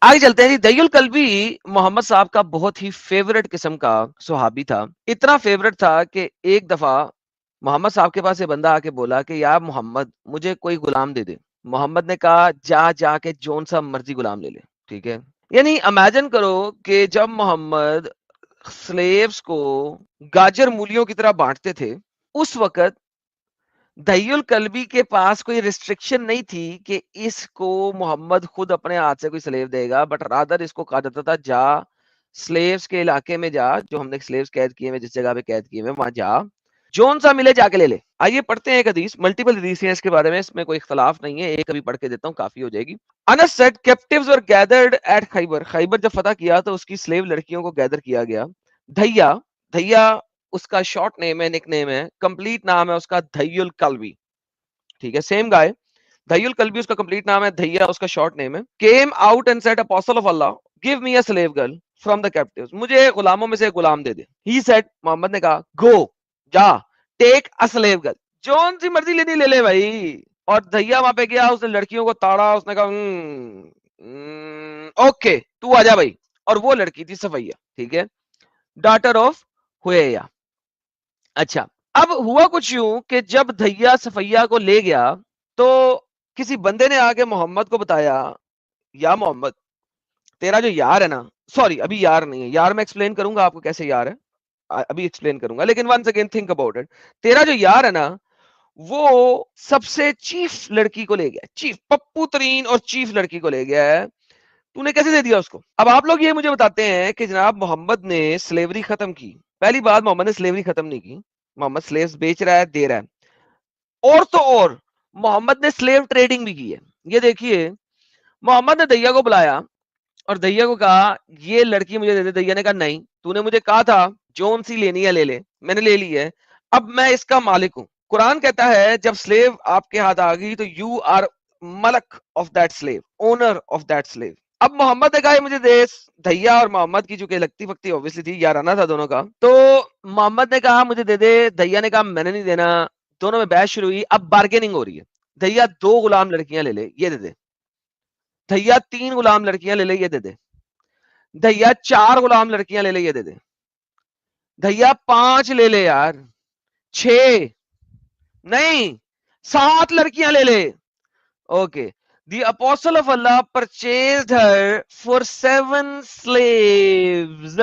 آگے چلتے ہیں جی. دہی الکلبی محمد صاحب کا بہت ہی فیورٹ قسم کا صحابی تھا. اتنا فیورٹ تھا کہ ایک دفعہ محمد صاحب کے پاس یہ بندہ آ کے بولا کہ یا محمد مجھے کوئی غلام دے دے. محمد نے کہا جا کے جون سا مرضی غلام لے لے. ٹھیک ہے, یعنی امیجن کرو کہ جب محمد سلیوز کو گاجر مولیوں کی طرح بانٹتے تھے, اس وقت دہی الکلبی کے پاس کوئی ریسٹرکشن نہیں تھی کہ اس کو محمد خود اپنے ہاتھ سے کوئی سلیو دے گا, بٹ رادر اس کو کہا جاتا تھا جا سلیوز کے علاقے میں جا, جو ہم نے سلیوز قید کیے ہوئے جس جگہ پہ قید کیے ہوئے وہاں جا, جون سا ملے جا کے لے لے. آئیے پڑھتے ہیں ایک حدیث, ملٹیپل حدیث ہیں اس کے بارے میں, اس میں کوئی اختلاف نہیں ہے, ایک ابھی پڑھ کے دیتا ہوں کافی ہو جائے گی. انس سیڈ کیپٹیوز ور گیدرڈ ایٹ خیبر. خیبر جب فتح کیا تو اس کی سلیو لڑکیوں کو گیدر کیا گیا. دھیا, دھیا اس کا شارٹ نیم ہے, نک نیم ہے, کمپلیٹ نام ہے اس کا دہی الکلبی. ٹھیک ہے, سیم گائے. دہی الکلبی اس کا کمپلیٹ نام ہے, دھیا اس کا شارٹ نیم ہے. Came out and said apostle of Allah gave me a slave girl from the captives. مجھے غلاموں میں سے ایک غلام دے دے. ہی سیڈ, محمد نے کہا گو جا ٹیک اے سلیو گرل, جون سی مرضی لینی لے لے بھائی. اور دھیا وہاں پہ گیا, اس نے لڑکیوں کو تاڑا, اس نے کہا اوکے تو آ جا بھائی. اور وہ لڑکی تھی صفیہ. ٹھیک ہے, ڈاٹر آف ہویا. اچھا, اب ہوا کچھ یوں کہ جب دھیا صفیہ کو لے گیا تو کسی بندے نے آ کے محمد کو بتایا, یا محمد تیرا جو یار ہے نا, سوری ابھی یار نہیں ہے, یار میں ایکسپلین کروں گا آپ کو کیسے یار ہے, ابھی ایکسپلین کروں گا, لیکن once again think about it. تیرا جو یار ہے نا وہ سب سے چیف لڑکی کو لے گیا, چیف پپو ترین اور چیف لڑکی کو لے گیا ہے, تو نے کیسے دے دیا اس کو؟ اب آپ لوگ یہ مجھے بتاتے ہیں کہ جناب محمد نے سلیوری ختم کی. پہلی بات, محمد نے سلیوری ختم نہیں کی, محمد سلیوز بیچ رہا ہے, دے رہا ہے. اور تو اور محمد نے سلیو ٹریڈنگ بھی کی ہے. یہ دیکھیے, محمد نے دھیا کو بلایا اور دھیا کو کہا یہ لڑکی مجھے دے دے. دھیا نے کہا نہیں, تو نے مجھے کہا تھا جون سی لینی ہے لے لے, میں نے لے لی ہے, اب میں اس کا مالک ہوں. قرآن کہتا ہے جب سلیو آپ کے ہاتھ آ گئی تو یو آر ملک of that slave, owner of that slave. اب محمد نے کہا مجھے دے. دھیا اور محمد کی چونکہ لگتی پکتی اوبویسلی تھی, یارانہ تھا دونوں کا, تو محمد نے کہا مجھے دے دے, دھیا نے کہا میں نے نہیں دینا. دونوں میں بحث شروع ہوئی, اب بارگیننگ ہو رہی ہے. دھیا 2 غلام لڑکیاں لے لے, یہ دے دے. دھیا 3 غلام لڑکیاں لے لے, یہ دے دے. دھیا 4 غلام لڑکیاں لے لے, یہ دے دے. دھیا 5 لے لے یار, 6 نہیں 7 لڑکیاں لے لے. Okay, the apostle of Allah purchased her for 7 slaves.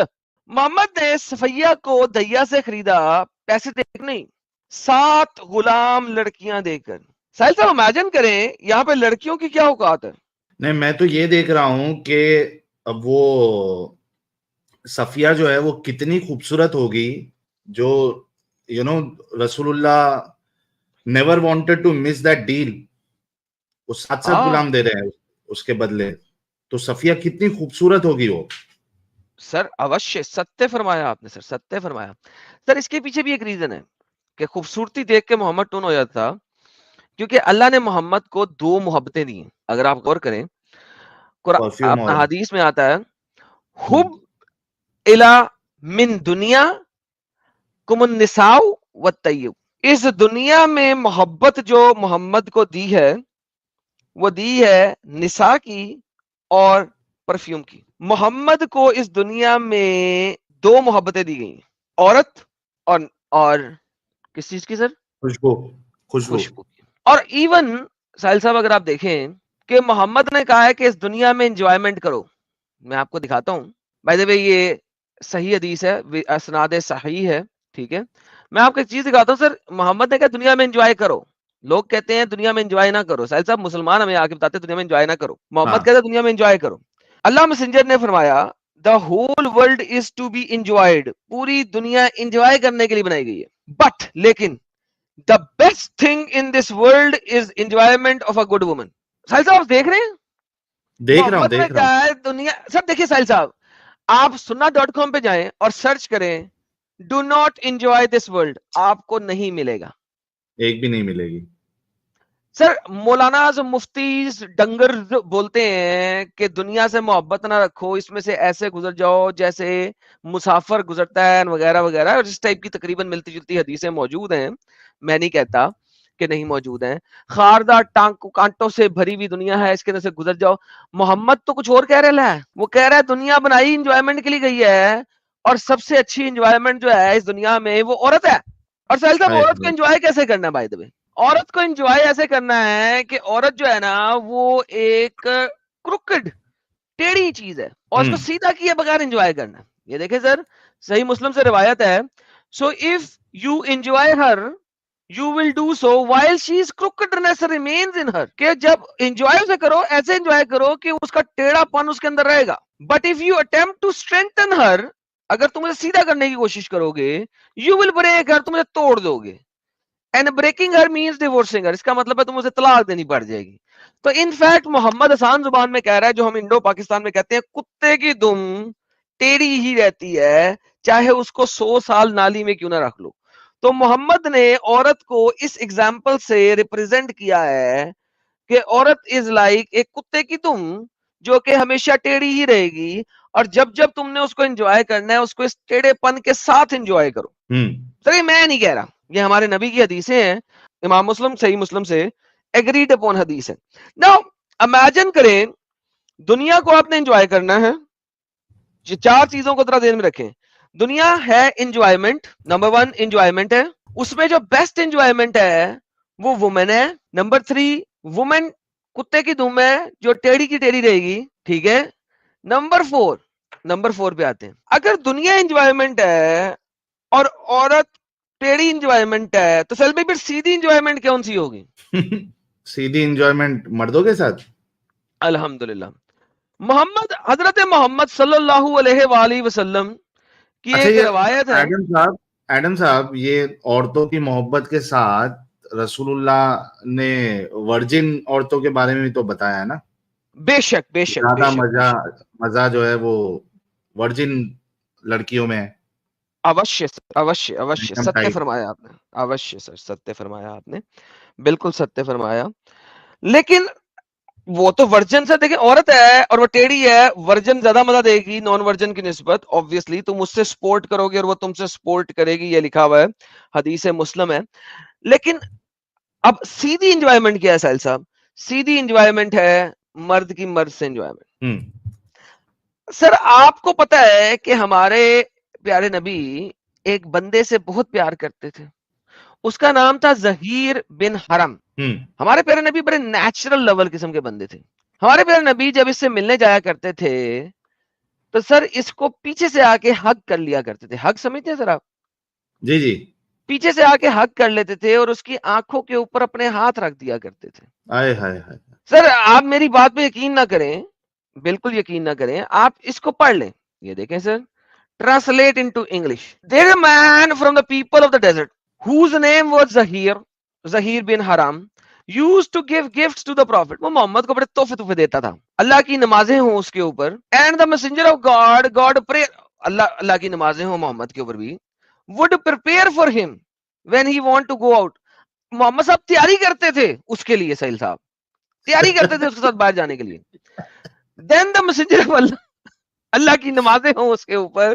محمد نے صفیہ کو دھیا سے خریدا پیسے دے کر نہیں, 7 غلام لڑکیاں دے کر. ساحل صاحب امیجن کریں یہاں پہ لڑکیوں کی کیا اوقات ہے. نہیں, میں تو یہ دیکھ رہا ہوں کہ اب وہ صفیہ جو ہے وہ کتنی خوبصورت ہوگی, جو رسول اللہ never wanted to miss that deal. وہ 7 غلام دے رہے ہیں اس کے بدلے, تو صفیہ کتنی خوبصورت ہوگی وہ. سر اوشیہ ستیہ فرمایا آپ نے, سر ستیہ فرمایا. سر اس کے پیچھے بھی ایک ریزن ہے کہ خوبصورتی دیکھ کے محمد ٹون ہو جاتا تھا, کیونکہ اللہ نے محمد کو 2 محبتیں دی. اگر آپ غور کریں پرفیوم اور حدیث میں آتا ہے حب الا من دنیا کم النساء والطیب. اس دنیا میں محبت جو محمد کو دی ہے وہ دی ہے نساء کی اور پرفیوم کی. محمد کو اس دنیا میں 2 محبتیں دی گئی, عورت اور کس چیز کی سر؟ خوشبو کی. اور ایون ساحل صاحب اگر آپ دیکھیں کہ محمد نے کہا ہے کہ اس دنیا میں انجوائمنٹ کرو. میں آپ کو دکھاتا ہوں, بائی دی وے یہ صحیح حدیث ہے, اسناد صحیح ہے. ٹھیک ہے, میں آپ کو ایک چیز دکھاتا ہوں. سر محمد نے کہا دنیا میں انجوائے کرو. لوگ کہتے ہیں دنیا میں انجوائے نہ کرو. ساحل صاحب مسلمان ہمیں آ کے بتاتے ہیں دنیا میں انجوائے نہ کرو. محمد کہتا ہے دنیا میں انجوائے کرو. اللہ میسنجر نے فرمایا the whole world is to be enjoyed. پوری دنیا انجوائے کرنے کے لیے بنائی گئی ہے, بٹ لیکن the best thing in this world is enjoyment of a good woman. ساحل صاحب دیکھ رہے ہیں, محمد نے کہا ہے دنیا. سر دیکھیے ساحل صاحب, آپ sunnah.com پہ جائیں اور سرچ کریں do not enjoy this world, آپ کو نہیں ملے گا, ایک بھی نہیں ملے گی. سر مولانا مفتی ڈنگر بولتے ہیں کہ دنیا سے محبت نہ رکھو, اس میں سے ایسے گزر جاؤ جیسے مسافر گزرتا ہے وغیرہ وغیرہ, اور اس ٹائپ کی تقریباً ملتی جلتی حدیثیں موجود ہیں. میں نہیں کہتا, کہ نہیں موجود ہیں. خاردار کانٹوں سے بھری ہوئی دنیا ہے, اس کے اندر سے گزر جاؤ. محمد تو کچھ اور کہہ رہا ہے, وہ کہہ رہا ہے دنیا بنائی انجوائمنٹ کے لیے گئی ہے, اور سب سے اچھی انجوائمنٹ جو ہے اس دنیا میں وہ عورت ہے. اور سہیل صاحب عورت کو انجوائے کیسے کرنا ہے بائی دا وے؟ عورت کو انجوائے ایسے کرنا ہے کہ عورت جو ہے نا وہ ایک کروکڈ ٹیڑھی چیز ہے, اور اس کو سیدھا کیے بغیر انجوائے کرنا ہے. یہ دیکھیں سر, صحیح مسلم سے روایت ہے, so if you enjoy Hare you will do so while she is crookedness remains in her, کہ جب انجوائے سے کرو ایسے انجوائے کرو کہ اس کا ٹیڑھا پن اس کے اندر رہے گا. but if you attempt to strengthen her, اگر تم اسے سیدھا کرنے کی کوشش کرو گے, you will break her, تم اسے توڑ دو گے. and breaking her means divorcing her, اس کا مطلب ہے تم اسے طلاق دینی پڑ جائے گی. تو ان فیکٹ محمد آسان زبان میں کہہ رہا ہے, جو ہم انڈو پاکستان میں کہتے ہیں کتے کی دم ٹیڑھی ہی رہتی ہے, چاہے اس کو 100 سال نالی میں کیوں نہ رکھ لو. تو محمد نے عورت کو اس ایگزامپل سے ریپریزنٹ کیا ہے کہ عورت از لائک ایک کتے کی دم جو کہ ہمیشہ ٹیڑھی ہی رہے گی, اور جب جب تم نے اس کو انجوائے کرنا ہے اس کو اس ٹیڑھے پن کے ساتھ انجوائے کرو. سر میں نہیں کہہ رہا, یہ ہمارے نبی کی حدیثیں ہیں, امام مسلم صحیح مسلم سے ایگریڈ اپون حدیث ہے. ناؤ امیجن کریں دنیا کو آپ نے انجوائے کرنا ہے, 4 چیزوں کو ذرا ذہن میں رکھیں. دنیا ہے انجوائمنٹ, نمبر 1 انجوائمنٹ ہے, اس میں جو بیسٹ انجوائمنٹ ہے وہ وومن ہے. نمبر 3 وومن کتے کی دم ہے جو ٹیڑھی کی ٹیڑھی رہے گی, ٹھیک ہے. نمبر 4 پہ آتے ہیں, اگر دنیا انجوائمنٹ ہے اور عورت ٹیڑھی انجوائمنٹ ہے تو سیل بھائی پھر سیدھی انجوائمنٹ کون سی ہوگی؟ سیدھی انجوائمنٹ مردوں کے ساتھ. الحمدللہ حضرت محمد صلی اللہ علیہ وآلہ وسلم کی ایک روایت ہے. ایڈم صاحب, یہ عورتوں کی محبت کے ساتھ رسول اللہ نے ورجن عورتوں کے بارے میں بھی تو بتایا ہے نا. بے شک بے شک زیادہ مزہ جو ہے وہ ورجن لڑکیوں میں. اوشیہ ستیہ فرمایا آپ نے, اوشیہ سر ستیہ فرمایا آپ نے, بالکل ستیہ فرمایا. لیکن وہ تو ورجن سے دیکھیں عورت ہے اور وہ ٹیڑھی ہے, ورجن زیادہ مزہ دے گی نان ورجن کی نسبت. obviously تم اس سے سپورٹ کرو گے اور وہ تم سے سپورٹ کرے گی, یہ لکھا ہوا ہے حدیث مسلم ہے. لیکن اب سیدھی انجوائمنٹ کیا ہے ساحل صاحب؟ سیدھی انجوائمنٹ ہے مرد کی مرد سے انجوائمنٹ. سر آپ کو پتا ہے کہ ہمارے پیارے نبی ایک بندے سے بہت پیار کرتے تھے, اس کا نام تھا زہیر بن حرم. ہمارے پیارے نبی بڑے نیچرل لیول قسم کے بندے تھے. ہمارے پیارے نبی جب اس سے ملنے جایا کرتے تھے تو سر اس کو پیچھے سے آ کے ہگ کر لیا کرتے تھے. ہگ سمجھتے ہیں سر آپ؟ جی جی, پیچھے سے آ کے ہگ کر لیتے تھے اور اس کی آنکھوں کے اوپر اپنے ہاتھ رکھ دیا کرتے تھے. سر آپ میری بات پہ یقین نہ کریں, بالکل یقین نہ کریں, آپ اس کو پڑھ لیں. یہ دیکھیں سر, translate into English. There is a man from the people of the desert whose name was Zahir bin Haram, used to give gifts to the prophet. وہ محمد کو بڑے تحفے دیتا تھا, اللہ کی نمازیں ہوں اس کے اوپر. And the messenger of God pray, اللہ کی نمازیں ہوں محمد کے اوپر بھی, would prepare for him when he want to go out. محمد صاحب تیاری کرتے تھے اس کے لیے, سہیل صاحب تیاری کرتے تھے اس کے ساتھ باہر جانے کے لیے. Then the messenger of Allah, اللہ کی نمازیں ہوں اس کے اوپر,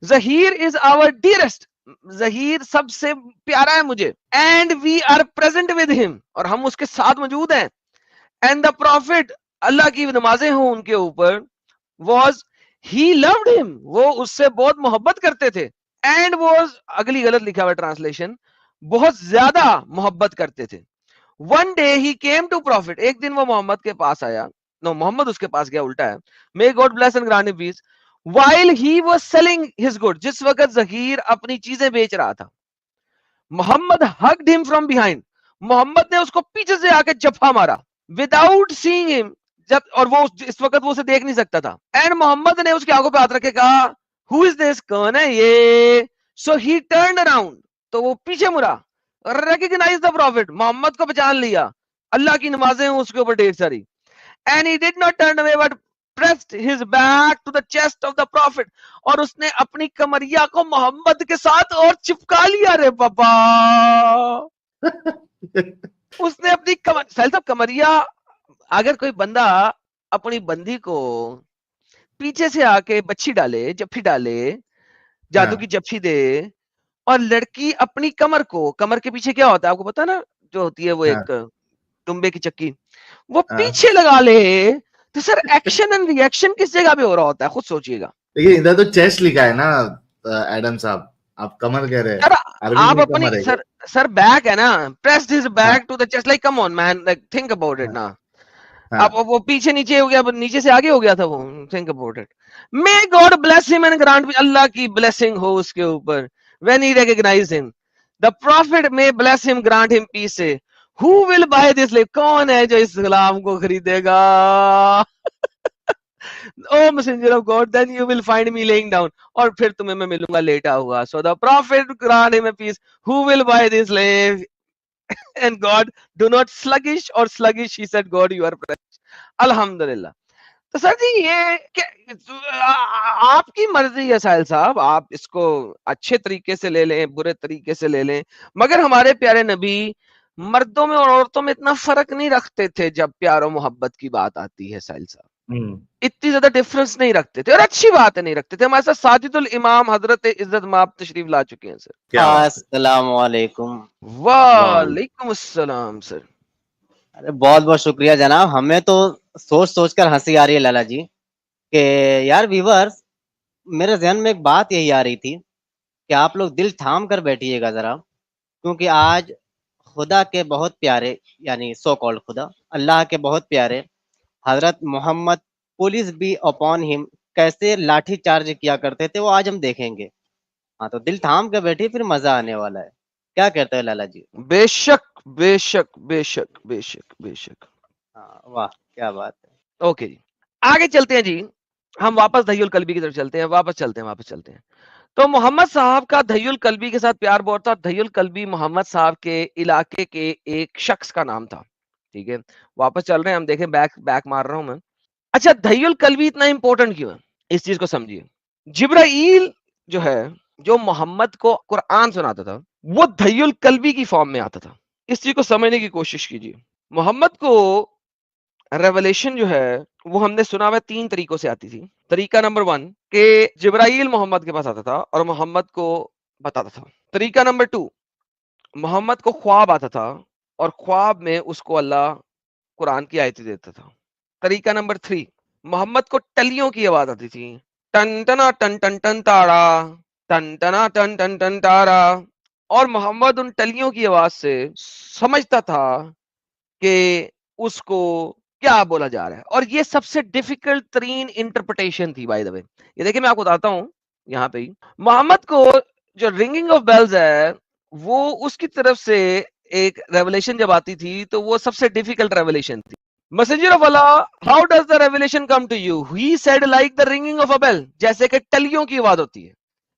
Zaheer is our dearest, Zaheer سب سے پیارا ہے مجھے. And we are present with ہم, اور ہم اس کے ساتھ موجود ہیں. اینڈ دا پروفٹ, اللہ کی نمازیں ہوں ان کے اوپر, واز ہی لوڈ ہم, وہ اس سے بہت محبت کرتے تھے. اینڈ واز, اگلی غلط لکھا ہوا ٹرانسلیشن, بہت زیادہ محبت کرتے تھے. One day he came to profit, ایک دن وہ محمد کے پاس آیا, نو محمد اس کے پاس گیا, الٹا ہے. May God bless and grant him peace. While he was selling his goods, جس وقت ظہیر اپنی چیزیں بیچ رہا تھا, محمد hugged him from behind, محمد نے اس کو پیچھے سے آ کے جفا مارا. Without seeing him, جب, اور وہ اس وقت وہ اسے دیکھ نہیں سکتا تھا. And محمد نے اس کی آنکھوں پہ ہاتھ رکھ کے کہا, who is this, کون ہے یہ؟ So he turned around, تو وہ پیچھے مڑا. Recognize the prophet, محمد کو پہچان لیا, اللہ کی نمازیں ہوں اس کے اوپر ڈھیر ساری. And he did not turn away but pressed his back to the chest of the prophet, اور اس نے اپنی کمریا کو محمد کے ساتھ اور چپکا لیا. رے بابا, اس نے اپنی کمریا, اگر کوئی بندہ اپنی بندی کو پیچھے سے آ کے بچھی ڈالے, جپھی ڈالے, جادو کی جپھی دے, اور لڑکی اپنی کمر کو, کمر کے پیچھے کیا ہوتا ہے آپ کو پتا نا, جو ہوتی ہے وہ ہاں ایک ٹمبے کی چکی, وہ ہاں پیچھے لگا لے تو سر ایکشن اینڈ ری ایکشن کس جگہ پہ ہو رہا ہوتا ہے, خود سوچئے گا. دیکھیے ادھر تو چیسٹ لکھا ہے نا ایڈم صاحب, آپ کمر کہہ رہے ہیں, سر عربی آپ میں اپنی کمر ہے. سر بیک ہے نا, پریس دس ہاں back to the chest, like come on man, like think about it ہاں نا. ہاں اب وہ پیچھے نیچے ہو گیا, نیچے سے آگے ہو گیا تھا وہ, think about it. May God bless ہم اینڈ گرانٹ, اللہ کی بلیسنگ ہو اس کے اوپر, when he recognized him the prophet may bless him, grant him peace, say who will buy this life, کون ہے جو اس غلام کو خریدے گا. Oh messenger of God, then you will find me laying down, اور پھر تمہیں میں ملوں گا لیٹا ہوا. So the prophet grant him a peace, who will buy this slave, and God do not sluggish or sluggish, he said God you are precious. الحمدللہ. تو سر جی یہ آپ کی مرضی ہے ساحل صاحب, آپ اس کو اچھے طریقے سے لے لیں, برے طریقے سے لے لیں, مگر ہمارے پیارے نبی مردوں میں اور عورتوں میں اتنا فرق نہیں رکھتے تھے جب پیار و محبت کی بات آتی ہے ساحل صاحب, اتنی زیادہ ڈفرنس نہیں رکھتے تھے, اور اچھی بات نہیں رکھتے تھے. ہمارے ساتھ ساجد الامام حضرت عزت مآب تشریف لا چکے ہیں سر. کیا بات ہے, السلام علیکم. وعلیکم السلام سر. ارے بہت بہت شکریہ جناب, ہمیں تو سوچ کر ہنسی آ رہی ہے لالا جی کہ یار ویورز, میرے ذہن میں ایک بات یہی آ رہی تھی کہ آپ لوگ دل تھام کر بیٹھیے گا ذرا, کیونکہ آج خدا کے بہت پیارے, یعنی سو کالڈ خدا, اللہ کے بہت پیارے حضرت محمد پولیس بی اپون ہم کیسے لاٹھی چارج کیا کرتے تھے, وہ آج ہم دیکھیں گے. ہاں تو دل تھام کے بیٹھیے, پھر مزہ آنے والا ہے. کیا کہتے ہیں لالا جی؟ بے شک بے شک بے شک بے شک بے شک. ہاں واہ کیا بات ہے. اوکے جی, آگے چلتے ہیں جی, ہم واپس دہی القلبی کی طرف چلتے ہیں, واپس چلتے ہیں. تو محمد صاحب کا دہی القلبی کے ساتھ پیار بہت تھا. دہی القلبی محمد صاحب کے علاقے کے ایک شخص کا نام تھا. ٹھیک ہے, واپس چل رہے ہیں ہم, دیکھیں بیک مار رہا ہوں میں. اچھا, دہی القلبی اتنا امپورٹنٹ کیوں ہے, اس چیز کو سمجھیے. جبرائیل جو ہے, جو محمد کو قرآن سناتا تھا, وہ دہی القلبی کی فارم میں آتا تھا. اس چیز کو سمجھنے کی کوشش کیجیے. محمد کو ریولیشن جو ہے وہ ہم نے سنا ہوا 3 طریقوں سے آتی تھی. طریقہ نمبر 1 کہ جبرائیل محمد کے پاس آتا تھا اور محمد کو بتاتا تھا. طریقہ نمبر 2, محمد کو خواب آتا تھا اور خواب میں اس کو اللہ قرآن کی آیتیں دیتا تھا. طریقہ نمبر 3, محمد کو ٹلیوں کی آواز آتی تھی, ٹن ٹنا ٹن ٹن ٹن تارا, ٹن ٹنا ٹن ٹن ٹن تارا, اور محمد ان ٹلیوں کی آواز سے سمجھتا تھا کہ اس کو کیا بولا جا رہا ہے. اور یہ سب سے ڈیفیکلٹ ترین انٹرپریٹیشن تھی بائی دا وے. یہ دیکھیں میں آپ کو بتاتا ہوں یہاں پہ ہی, محمد کو جو رنگنگ آف بیلز ہے وہ اس کی طرف سے ایک ریولیشن جب آتی تھی تو وہ سب سے ڈیفیکلٹ ریولیشن تھی. Messenger of Allah, how does the revelation come to you? He said like the ringing of a bell, جیسے کہ ٹلیوں کی آواز ہوتی ہے.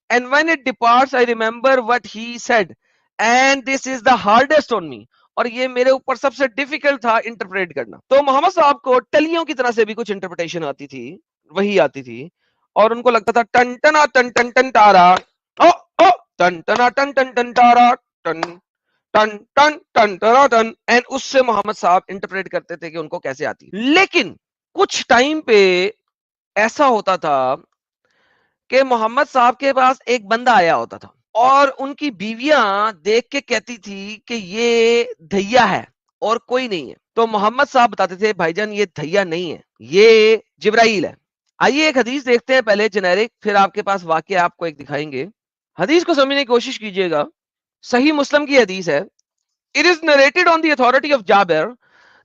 And when it departs, I remember what he said, and this is the hardest on me. اور یہ میرے اوپر سب سے ڈیفیکلٹ تھا انٹرپریٹ کرنا. تو محمد صاحب کو ٹلیوں کی طرح سے بھی کچھ انٹرپریٹیشن آتی تھی, وہی آتی تھی, اور ان کو لگتا تھا ٹن ٹنا ٹن ٹن ٹن تارا, او او ٹن ٹنا ٹن ٹن ٹن تارا, ٹن ٹن ٹن ٹن ٹنا ٹن, اینڈ اس سے محمد صاحب انٹرپریٹ کرتے تھے کہ ان کو کیسے آتی. لیکن کچھ ٹائم پہ ایسا ہوتا تھا کہ محمد صاحب کے پاس ایک بندہ آیا ہوتا تھا اور ان کی بیویاں دیکھ کے کہتی تھی کہ یہ دھیا ہے اور کوئی نہیں ہے. تو محمد صاحب بتاتے تھے بھائی جان یہ دھیا نہیں ہے, یہ جبرائیل ہے. آئیے ایک حدیث دیکھتے ہیں پہلے جنیرک, پھر آپ کے پاس واقعہ آپ کو ایک دکھائیں گے. حدیث کو سمجھنے کی کوشش کیجئے گا. صحیح مسلم کی حدیث ہے. It is narrated on the authority of Jabir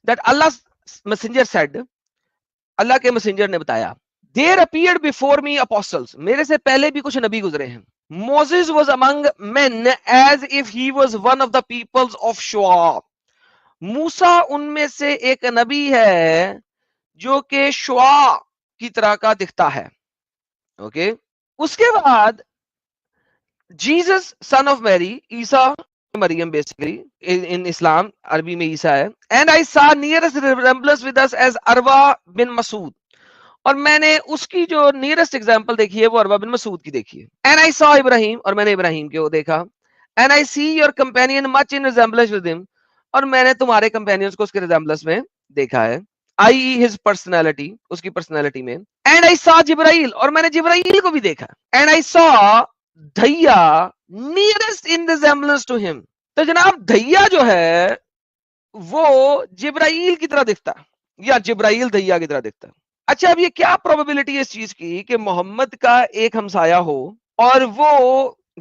that Allah's messenger said, اللہ کے messenger نے بتایا, there appeared before me apostles, میرے سے پہلے بھی کچھ نبی گزرے ہیں. Moses was among men as if he was one of the peoples of Shu'ab. موسیٰ ان میں سے ایک نبی ہے جو کہ شعا کی طرح کا دکھتا ہے. اوکے, اس کے بعد جیسس سن آف میری, عیسیٰ مریم بیسیکلی ان اسلام, عربی میں عیسیٰ ہے. And I saw nearest resemblance with اس ایز عروہ بن مسعود, اور میں نے اس کی جو نیئرسٹ ایگزامپل دیکھی ہے وہ عروہ بن مسعود کی دیکھی ہے. اینڈ آئی سا ابراہیم, اور میں نے ابراہیم کو دیکھا. And I see your companion much in resemblance with ہم, اور میں نے تمہارے کمپینینز کو اس کے ریزمبلنس میں دیکھا ہے. آئی ہز پرسنالٹی, اس کی پرسنالٹی میں. اینڈ آئی سا جبرائیل, اور میں نے جبرائیل کو بھی دیکھا. اینڈ آئی سا دھیا نیئرسٹ ان ریزمبلنس ٹو ہم. تو جناب دھیا جو ہے وہ جبرائیل کی طرح دکھتا ہے یا جبرائیل دھیا کی طرح دکھتا ہے. اچھا اب یہ کیا پروبیبلٹی ہے اس چیز کی کہ محمد کا ایک ہمسایہ ہو اور وہ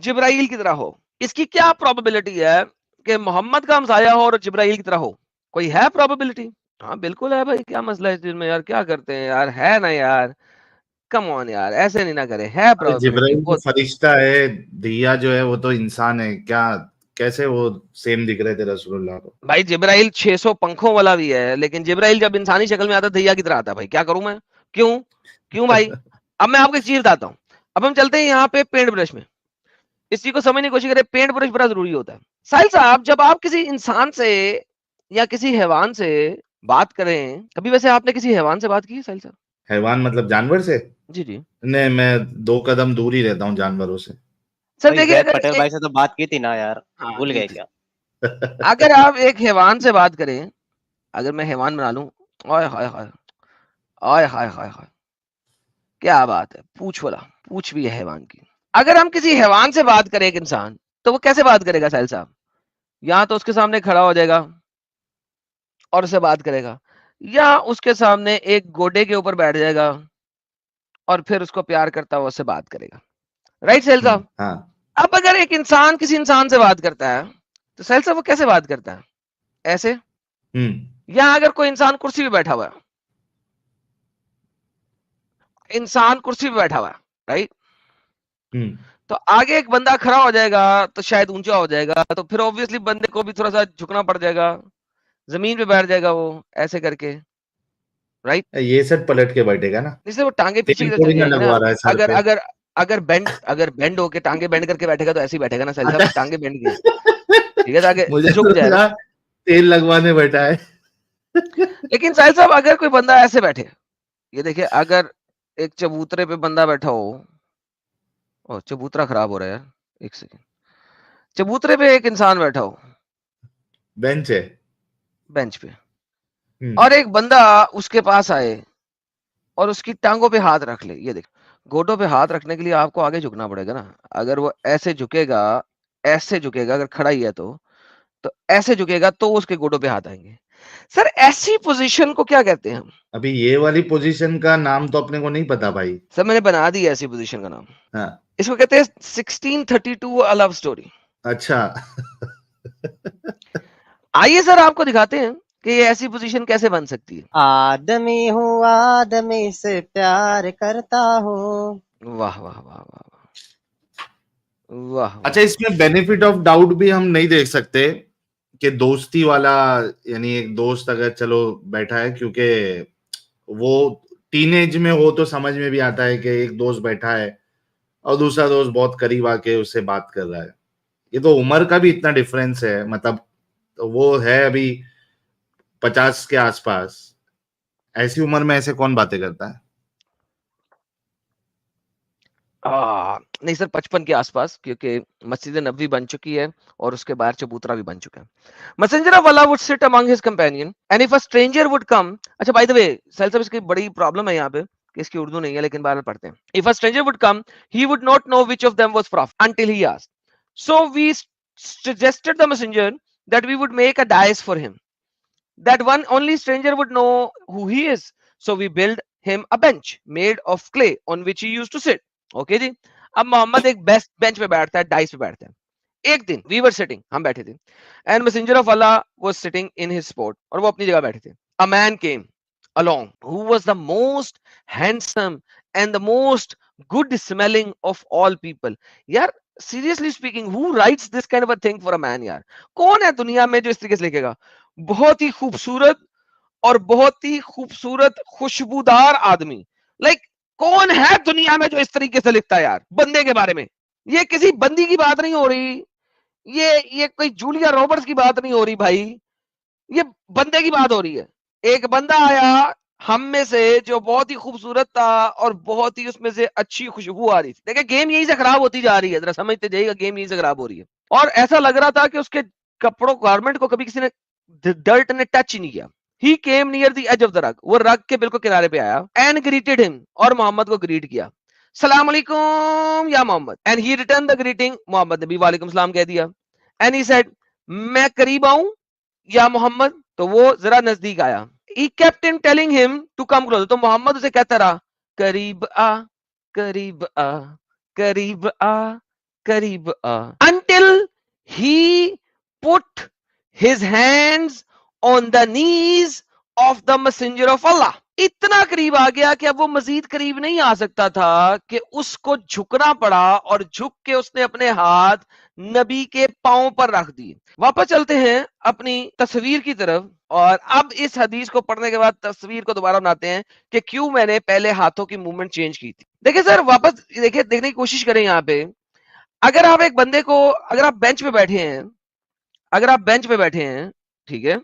جبرائیل کی طرح ہو؟ اس کی کیا پروبیبلٹی ہے کہ محمد کا ہمسایہ ہو اور جبرائیل کی طرح ہو؟ کوئی ہے پروبیبلٹی؟ ہاں بالکل ہے بھائی. کیا مسئلہ ہے اس چیز میں یار؟ کیا کرتے ہیں یار؟ ہے نا یار, کم آن یار, ایسے نہیں نہ کرے. ہے پروبیبلٹی جبرائیل تو بہت. فرشتہ ہے, دھیا جو ہے وہ تو انسان ہے. کیا کیسے وہ سیم دکھ رہے تھے رسول اللہ کو؟ بھائی جبرائیل 600 پنکھوں والا بھی ہے, لیکن جبرائیل جب انسانی شکل میں آتا ہے دھیا کی طرح آتا ہے. بھائی کیا کروں میں؟ کیوں بھائی؟ اب میں آپ کو ایک چیز بتاتا ہوں. اب ہم چلتے ہیں یہاں پہ پینٹ برش میں. اس چیز کو سمجھنے کی کوشش کریں. پینٹ برش بڑا ضروری ہوتا ہے. ساحل صاحب جب آپ کسی انسان سے یا کسی حیوان سے بات کریں, کبھی ویسے آپ نے کسی حیوان سے بات کی ہے ساحل صاحب؟ حیوان مطلب جانور سے؟ جی جی. نہیں, میں 2 قدم دور ہی رہتا ہوں جانوروں سے. سر بھائی دیکھیے, زید اگر پٹیل بھائی سے تو بات کی تھی نا یار, ہاں بھول کی گئے تھی. کیا؟ اگر آپ ایک حیوان سے بات کریں, اگر میں حیوان بنا لوں, آئے ہائے ہائے آئے ہائے ہائے ہائے, کیا بات ہے, پوچھ والا پوچھ بھی ہے حیوان کی. اگر ہم کسی حیوان سے بات کریں ایک انسان, تو وہ کیسے بات کرے گا ساحل صاحب؟ یا تو اس کے سامنے کھڑا ہو جائے گا اور اسے بات کرے گا, یا اس کے سامنے ایک گوڈے کے اوپر بیٹھ جائے گا اور پھر اس کو پیار کرتا ہوا اس سے بات کرے گا. رائٹ ساحل صاحب؟ ہاں. اب اگر ایک انسان کسی انسان سے بات کرتا ہے تو ساحل صاحب وہ کیسے بات کرتا ہے؟ ایسے؟ یا اگر کوئی انسان کرسی پہ بیٹھا ہوا ہے, انسان کرسی پہ بیٹھا ہوا ہے, رائٹ, تو آگے ایک بندہ کھڑا ہو جائے گا تو شاید اونچا ہو جائے گا, تو پھر obviously بندے کو بھی تھوڑا سا جھکنا پڑ جائے گا, زمین پہ بیٹھ جائے گا وہ ایسے کر کے, رائٹ. یہ سب پلٹ کے بیٹھے گا نا, جس سے وہ ٹانگیں پیچھے کی تیل طرف تھوڑی چلی نہ جائیں گی نا. لگوا رہا ہے سر اگر پہ. اگر اگر بینڈ ہو کے ٹانگیں بینڈ کر کے بیٹھے گا تو ایسے ہی بیٹھے گا نا ساحل صاحب, ٹانگیں بینڈ کی, ٹھیک ہے, تاکہ مجھے جھک تو جائے نا. لگا تیل لگوانے بیٹھا ہے. لیکن ساحل صاحب اگر کوئی بندہ ایسے بیٹھے, یہ دیکھیں, اگر ایک چبوترے پہ بندہ بیٹھا ہو, اور چبوترا خراب ہو رہا ہے یار, ایک سیکنڈ, چبوترے پہ ایک انسان بیٹھا ہو بینچ ہے, بینچ پہ, اور ایک بندہ اس کے پاس آئے اور اس کی ٹانگوں پہ ہاتھ رکھ لے. یہ دیکھ, گوٹوں پہ ہاتھ رکھنے کے لیے آپ کو آگے جھکنا پڑے گا نا. اگر وہ ایسے جھکے گا, اگر کھڑا ہی ہے تو ایسے جھکے گا تو اس کے گوٹوں پہ ہاتھ آئیں گے. سر ایسی پوزیشن کو کیا کہتے ہیں ہم؟ ابھی یہ والی پوزیشن کا نام تو اپنے کو نہیں پتا بھائی. سر میں نے بنا دی ایسی پوزیشن کا نام, ہاں. اس کو کہتے ہیں 1632 لو سٹوری. اچھا. آئیے سر آپ کو دکھاتے ہیں کہ یہ ایسی پوزیشن کیسے بن سکتی ہے. آدمی ہوں آدمی سے پیار کرتا ہوں. واہ واہ واہ واہ واہ. اچھا, اس میں بینیفٹ آف ڈاؤٹ بھی ہم نہیں دیکھ سکتے کہ دوستی والا, یعنی ایک دوست اگر چلو بیٹھا ہے, کیونکہ وہ ٹین ایج میں ہو تو سمجھ میں بھی آتا ہے کہ ایک دوست بیٹھا ہے اور دوسرا دوست بہت قریب آ کے اس سے بات کر رہا ہے. یہ تو عمر کا بھی اتنا ڈفرینس ہے, مطلب وہ ہے ابھی 50 کے آس پاس. ایسی عمر میں ایسے کون باتیں کرتا ہے؟ نہیں سر 55 کے آس پاس, کیونکہ مسجد نبوی بن چکی ہے اور اس کے باہر چبوترا بھی بن چکا ہے. Messenger of Allah would sit among his companion and if a stranger would come, اچھا بائی دا وے ساحل صاحب اس کی بڑی پرابلم ہے یہاں پہ کہ اس کی اردو نہیں ہے, لیکن بہرحال پڑھتے ہیں. If a stranger would come, he would not know which of them was prophet until he asked. So we suggested the messenger that we would make a dais for him, that one only stranger would know who he is. So we built him a bench made of clay on which he used to sit. Okay ji. اب Muhammad ایک best bench پہ بیٹھتا ہے, dice پہ بیٹھتا ہے. ایک دن وی ور sitting, ہم بیٹھے تھے, and messenger of Allah was sitting in his spot, اور وہ اپنی جگہ بیٹھے تھے. A man came along who was the most handsome and the most good smelling of all people. یار seriously speaking, who writes this kind of a thing for a man یار؟ کون ہے دنیا میں جو اس طریقے سے لکھے گا؟ بہت ہی خوبصورت اور بہت ہی خوبصورت خوشبودار آدمی. لائک کون ہے دنیا میں جو اس طریقے سے لکھتا ہے یار بندے کے بارے میں؟ یہ کسی بندی کی بات نہیں ہو رہی, یہ کوئی جولیا روبرٹس کی بات نہیں ہو رہی بھائی, یہ بندے کی بات ہو رہی ہے. ایک بندہ آیا ہم میں سے جو بہت ہی خوبصورت تھا اور بہت ہی اس میں سے اچھی خوشبو آ رہی تھی. دیکھیں گیم یہی سے خراب ہوتی جا رہی ہے, ذرا سمجھتے جائیے گا, گیم یہی سے خراب ہو رہی ہے. اور ایسا لگ رہا تھا کہ اس کے کپڑوں گارمنٹ کو کبھی کسی نے ڈرٹ نے ٹچ ہی نہیں کیا. He came near the edge of the rug. وہ رگ کے بالکل کنارے پہ آیا and greeted him, اور محمد کو گریٹ کیا. السلام علیکم یا محمد, and he returned the greeting. محمد نے بھی وعلیکم السلام کہہ دیا. And he said, میں قریب آؤں یا محمد, تو وہ ذرا نزدیک آیا. He kept on telling him to come closer. تو محمد اسے کہتا رہا قریب آ قریب آ قریب آ قریب آ, until he put his hands on the knees of the messenger of Allah. اتنا قریب آ گیا کہ اب وہ مزید قریب نہیں آ سکتا تھا کہ اس کو جھکنا پڑا, اور جھک کے اس نے اپنے ہاتھ نبی کے پاؤں پر رکھ دیے. واپس چلتے ہیں اپنی تصویر کی طرف, اور اب اس حدیث کو پڑھنے کے بعد تصویر کو دوبارہ بناتے ہیں کہ کیوں میں نے پہلے ہاتھوں کی موومنٹ چینج کی تھی. دیکھیں سر, واپس دیکھیں, دیکھنے کی کوشش کریں یہاں پہ. اگر آپ ایک بندے کو, اگر آپ بینچ پہ بیٹھے ہیں, اگر آپ بینچ پہ بیٹھے ہیں, ٹھیک ہے,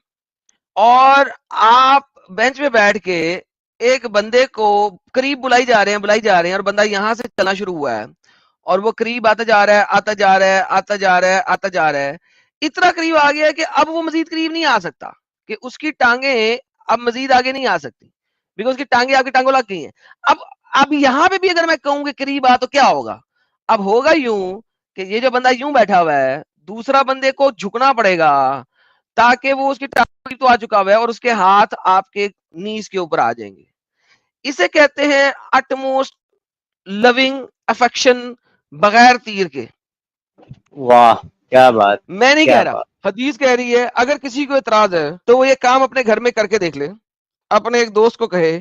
اور آپ بینچ پہ بیٹھ کے ایک بندے کو قریب بلائی جا رہے ہیں, اور بندہ یہاں سے چلنا شروع ہوا ہے, اور وہ قریب آتا جا رہا ہے, آتا جا رہا ہے, آتا جا رہا ہے, آتا جا رہا ہے, اتنا قریب آ گیا کہ اب وہ مزید قریب نہیں آ سکتا, کہ اس کی ٹانگیں اب مزید آگے نہیں آ سکتی, بیکاز اس کی ٹانگیں آپ کی ٹانگوں لگ گئی ہیں. اب یہاں پہ بھی اگر میں کہوں کہ قریب آ, تو کیا ہوگا؟ اب ہوگا یوں کہ یہ جو بندہ یوں بیٹھا ہوا ہے, دوسرا بندے کو جھکنا پڑے گا تاکہ وہ اس کی ٹانگ تو آ چکا ہوا ہے اور اس کے ہاتھ آپ کے نیز کے اوپر آ جائیں گے. اسے کہتے ہیں اٹموسٹ لونگ افیکشن, بغیر تیر کے. واہ کیا بات, میں نہیں کیا کہہ رہا, بات. حدیث کہہ رہی ہے. اگر کسی کو اعتراض ہے تو وہ یہ کام اپنے گھر میں کر کے دیکھ لے, اپنے ایک دوست کو کہے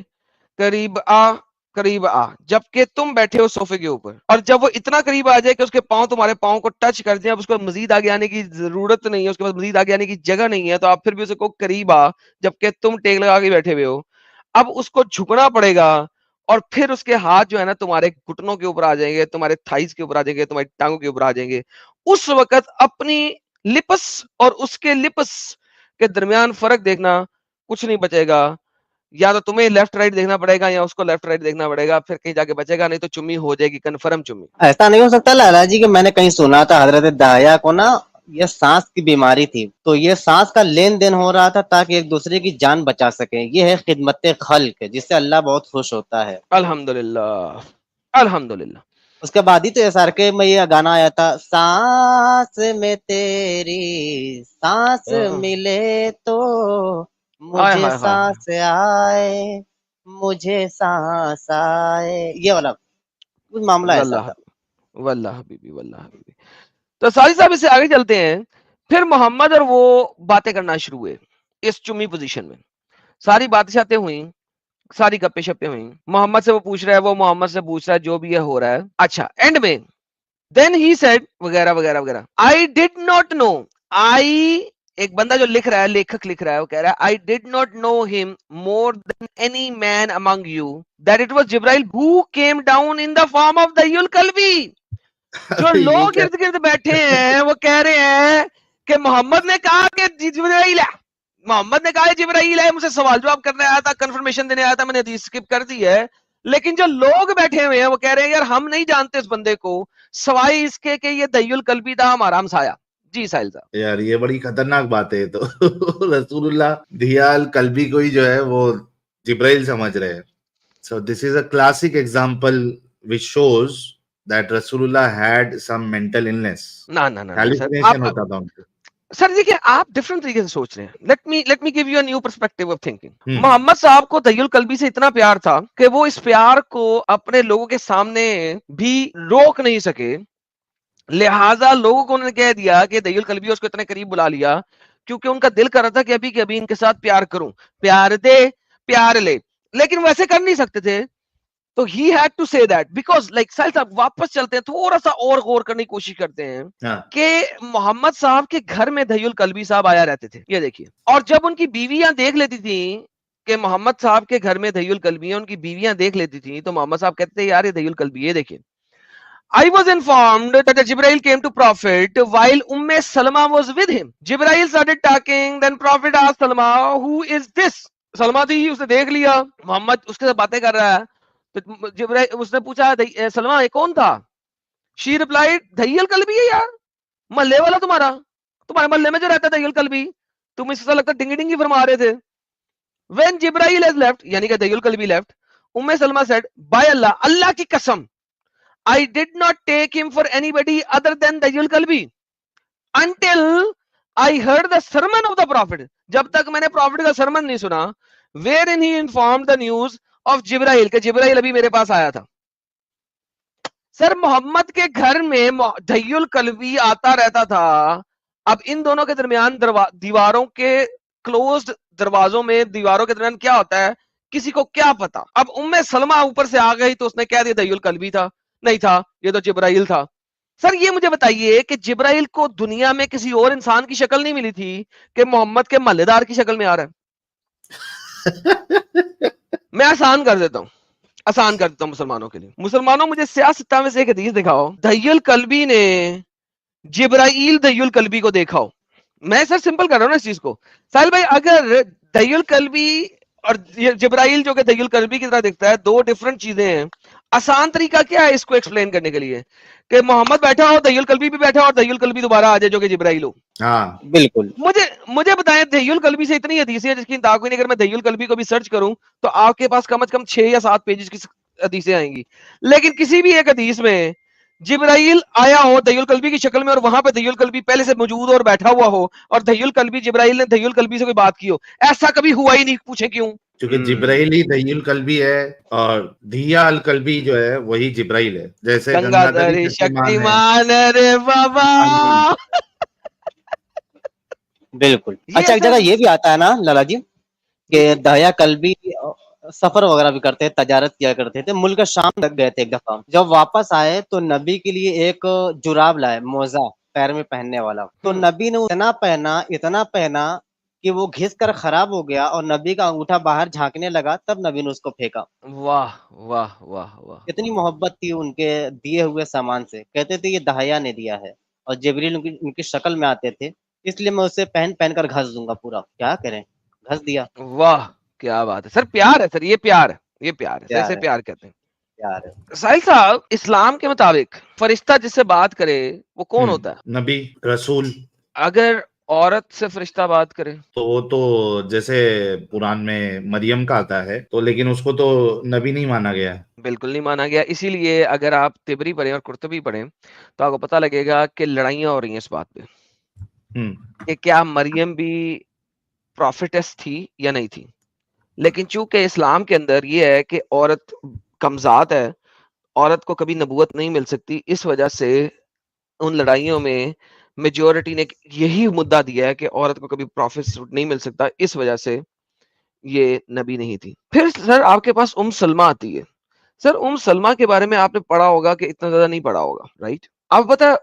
قریب آ قریب آ, جبکہ تم بیٹھے ہو صوفے کے اوپر, اور جب وہ اتنا قریب آ جائے کہ اس کے پاؤں تمہارے پاؤں کو ٹچ کر دیں, اب اس کو مزید آگے آنے کی ضرورت نہیں ہے, اس کے پاس مزید آگے آنے کی جگہ نہیں ہے, تو آپ پھر بھی اسے کو قریب آ جبکہ تم ٹیک لگا کے بیٹھے ہوئے ہو. اب اس کو جھکنا پڑے گا, اور پھر اس کے ہاتھ جو ہے نا تمہارے گھٹنوں کے اوپر آ جائیں گے, تمہارے تھائز کے اوپر آ جائیں گے, تمہاری ٹانگوں کے اوپر آ جائیں گے. اس وقت اپنی لپس اور اس کے لپس کے درمیان فرق دیکھنا, کچھ نہیں بچے گا. یا تو تمہیں لیفٹ رائٹ دیکھنا پڑے گا, یا اس کو لیفٹ رائٹ دیکھنا پڑے گا, پھر کہیں جا کے بچے گا, نہیں تو چمی ہو جائے گی, کنفرم چمی. ایسا نہیں ہو سکتا لالا جی کہ میں نے کہیں سنا تھا حضرت داہیا کو نا یہ سانس کی بیماری تھی, تو یہ سانس کا لین دین ہو رہا تھا تاکہ ایک دوسرے کی جان بچا سکیں. یہ ہے خدمت خلق, جس سے اللہ بہت خوش ہوتا ہے. الحمدللہ الحمدللہ. اس کے بعد ہی تو ایس آر کے میں یہ گانا آیا تھا, سانس میں تیری سانس ملے تو مجھے سانس آئے, مجھے سانس آئے, یہ والا معاملہ ایسا تھا. واللہ حبیبی واللہ حبیبی. تو ساری صاحب اس سے آگے چلتے ہیں. پھر محمد اور وہ باتیں کرنا شروع ہوئے اس چمی پوزیشن میں. ساری باتیں شاتیں ہوئیں, ساری گپے شپے ہوئیں. محمد سے وہ پوچھ رہا ہے, وہ محمد سے پوچھ رہا ہے, جو بھی یہ ہو رہا ہے. اچھا, اینڈ میں دین ہی سیڈ وغیرہ وغیرہ وغیرہ. آئی ڈڈ ناٹ نو, آئی ایک بندہ جو لکھ رہا ہے, لیکھک لکھ رہا ہے, وہ کہہ رہا ہے I did not know him more than any man among you that it was Jibril who came down in the form of Dayyul Kalbi. جو لوگ ارد گرد بیٹھے ہیں وہ کہہ رہے ہیں کہ محمد نے کہا کہ جبرائیل ہے, محمد نے کہا جبرائیل ہے, مجھ سے سوال جواب کرنے آیا تھا, کنفرمیشن دینے آیا تھا, میں نے حدیث سکپ کر دی ہے. لیکن جو لوگ بیٹھے ہوئے ہیں وہ کہہ رہے ہیں یار ہم نہیں جانتے اس بندے کو سوائے اس کے کہ یہ دیل کلبی تھا, ہمارا ہمسایا. جی ساحل صاحب. یار یہ بڑی خطرناک بات ہے. تو رسول اللہ دیال کلبی کو ہی جو ہے وہ جبرائیل سمجھ رہے ہیں. So this is a classic example which shows that Rasulullah had some mental illness. Hallucination ہوتا تھا ان کو. سر دیکھیں آپ ڈفرنٹ طریقے سے سوچ رہے ہیں. Let me give you a new perspective of thinking. Muhammad sahib کو دیل کلبی سے اتنا پیار تھا کہ وہ اس پیار کو اپنے لوگوں کے سامنے بھی روک نہیں سکے, لہٰذا لوگوں کو انہوں نے کہہ دیا کہ دیل کلبی اس کو اتنے قریب بلا لیا کیونکہ ان کا دل کر رہا تھا کہ ابھی کے ابھی ان کے ساتھ پیار کروں, پیار دے پیار لے, لیکن ویسے کر نہیں سکتے تھے. تو he had to say that because like ساحل صاحب واپس چلتے ہیں, تھوڑا سا اور غور کرنے کی کوشش کرتے ہیں کہ محمد صاحب کے گھر میں دیل کلبی صاحب آیا رہتے تھے. یہ دیکھیے, اور جب ان کی بیویاں دیکھ لیتی تھیں کہ محمد صاحب کے گھر میں دیل کلبی ہیں, ان کی بیویاں دیکھ لیتی تھیں, تو محمد صاحب کہتے ہیں یار یہ دیل کلبی. یہ دیکھیے, I was informed that Jibreel came to Prophet while Salma was with him. Jibreel started talking, then Prophet asked Salma, who is this? Salma تھی, اسے دیکھ لیا, محمد اس کے ساتھ باتیں کر رہا ہے, تو جبرائیل اس نے پوچھا سلمہ یہ کون تھا؟ She replied, دیل کلبی ہے یار, محلے والا تمہارا, تمہارے محلے میں جو رہتا ہے دیل کلبی, تم اس سے لگتا ڈنگی ڈنگی فرما رہے تھے. When Jibreel has left, یعنی کہ دیل کلبی left, Salama said, by Allah, اللہ کی قسم, I did not take him for anybody other than Dayyul Kalbi until I heard the sermon of the prophet, جب تک میں نے prophet کا sermon نہیں سنا, wherein he informed the news of Jibrail, کہ جبرائیل ابھی میرے پاس آیا تھا. سر محمد کے گھر میں دہی القلبی آتا رہتا تھا. اب ان دونوں کے درمیان دیواروں کے کلوزڈ دروازوں میں دیواروں کے درمیان کیا ہوتا ہے کسی کو کیا پتا. اب ام سلمہ اوپر سے آ گئی تو اس نے کہہ دیا دہی القلبی تھا, نہیں تھا, یہ تو جبرائیل تھا. سر یہ مجھے بتائیے کہ جبرائیل کو دنیا میں کسی اور انسان کی شکل نہیں ملی تھی کہ محمد کے محلے دار کی شکل میں آ رہا ہے. میں آسان کر دیتا ہوں مسلمانوں کے لیے. مسلمانوں مجھے سیاستہ میں سے ایک حدیث دکھاؤ دہی القلبی نے جبرائیل دہی القلبی کو دیکھا ہو. میں سر سمپل کر رہا ہوں نا اس چیز کو. ساحل بھائی اگر دہی القلبی اور جبرائیل جو کہ دہی القلبی کی طرح دکھتا ہے, دو ڈیفرنٹ چیزیں ہیں, آسان طریقہ کیا ہے اس کو ایکسپلین کرنے کے لیے کہ محمد بیٹھا ہو, دہی القلبی بھی بیٹھا ہو, اور دہی القلبی دوبارہ آ جائے جو کہ جبرائیل ہو. ہاں بالکل. مجھے بتائیں دہی القلبی سے اتنی حدیثیں ہیں جس کی تعاقب نہیں, اگر میں دہی القلبی کو بھی سرچ کروں تو آپ کے پاس کم از کم 6 یا 7 پیجز کی حدیثیں آئیں گی. لیکن کسی بھی ایک حدیث میں جبرائیل آیا ہو دہی القلبی کی شکل میں, اور وہاں پہ دہی القلبی پہلے سے موجود اور بیٹھا ہوا ہو, اور دہی القلبی جبرائیل نے دہی القلبی سے کوئی بات کی ہو, ایسا کبھی ہوا ہی نہیں. پوچھیں کیوں؟ کیونکہ جبرائیل ہی دہی القلبی ہے اور دھیا القلبی جو ہے وہی جبرائیل ہے. جیسے گنگا دری شکتیمان رے بابا. بالکل. اچھا ایک جگہ یہ بھی آتا ہے نا لالا جی کہ دہیا کلبی سفر وغیرہ بھی کرتے, تجارت کیا کرتے تھے, ملک شام تک گئے تھے. ایک دفعہ جب واپس آئے تو نبی کے لیے ایک جراب لائے, موزہ پیر میں پہننے والا. تو نبی نے اتنا پہنا کہ وہ گھس کر خراب ہو گیا, اور نبی کا انگوٹھا باہر جھانکنے لگا, تب نبی نے اس کو پھینکا. واہ واہ واہ واہ. اتنی محبت تھی ان کے دیے ہوئے سامان سے. کہتے تھے یہ دہیا نے دیا ہے, اور جبریل ان کی شکل میں آتے تھے, اس لیے میں اسے پہن کر گھس دوں گا پورا. کیا کریں, گھس دیا. واہ کیا بات ہے سر. پیار ہے سر, یہ پیار ہے, یہ پیار ہے, اسے پیار کہتے ہیں. پیار ہے. ساحل صاحب اسلام کے مطابق فرشتہ جس سے بات کرے وہ کون ہوتا ہے؟ نبی, رسول. اگر عورت سے فرشتہ بات کرے تو وہ تو جیسے قرآن میں مریم کا آتا ہے, تو لیکن اس کو تو نبی نہیں مانا گیا. بالکل نہیں مانا گیا. اسی لیے اگر آپ تبری پڑھیں اور قرطبی پڑھیں تو آپ کو پتہ لگے گا کہ لڑائیاں ہو رہی ہیں اس بات پہ کہ کیا مریم بھی پروفیٹس تھی یا نہیں تھی. لیکن چونکہ اسلام کے اندر یہ ہے کہ عورت کمزاد ہے, عورت کو کبھی نبوت نہیں مل سکتی, اس وجہ سے ان لڑائیوں میں میجورٹی نے یہی مدعا دیا ہے کہ عورت کو کبھی پروفیٹ نہیں مل سکتا, اس وجہ سے یہ نبی نہیں تھی. پھر سر آپ کے پاس سلمہ آتی ہے. سر سلمہ کے بارے میں آپ نے پڑھا ہوگا کہ اتنا زیادہ نہیں پڑھا ہوگا, رائٹ؟ آپ پتہ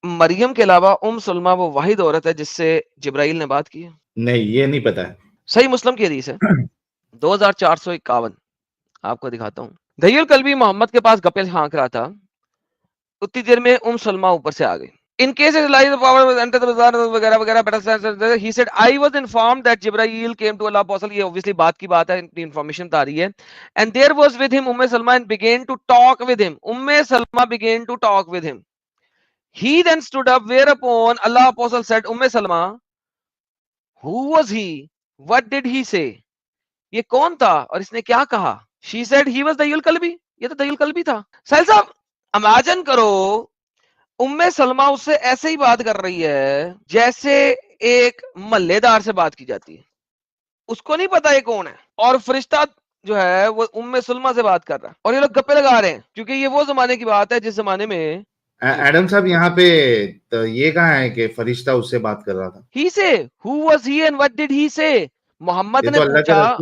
مریم کے علاوہ سلمہ وہ واحد عورت ہے جس سے جبرائیل نے بات کی ہے. نہیں, یہ نہیں پتا ہے. صحیح مسلم کی حدیث ہے 2451. آپ کو دکھاتا ہوں. دہی القلبی محمد کے پاس گپے ہانک رہا تھا, اتنی دیر میں سلمہ اوپر سے آ گئی. In case it lies the power enter the bazaar وغیرہ وغیرہ, he said I was informed that Jibreel came to Allah apostle. یہ obviously بات کی بات ہے, انفارمیشن بتا رہی ہے. And there was with him Salma and began to talk with him. Salma began to talk with him. He then stood up, whereupon Allah apostle said, Salma, who was he? What did he say? یہ کون تھا اور اس نے کیا کہا؟ She said he was دہی القلبی. یہ تو دہی القلبی تھا. ساحل صاحب امیجن کرو سلمہ اس سے ایسے ہی بات کر رہی ہے جیسے ایک محلے دار سے بات کی جاتی ہے. اس کو نہیں پتا یہ کون ہے, اور فرشتہ جو ہے وہ سلمہ سے بات کر رہا ہے, اور یہ لوگ گپے لگا رہے ہیں, کیونکہ یہ وہ زمانے کی بات ہے جس زمانے میں. ایڈم صاحب یہاں پہ یہ کہاں ہے کہ فرشتہ اس سے بات کر رہا تھا؟ He say, who was he and what did he say? محمد نے پوچھا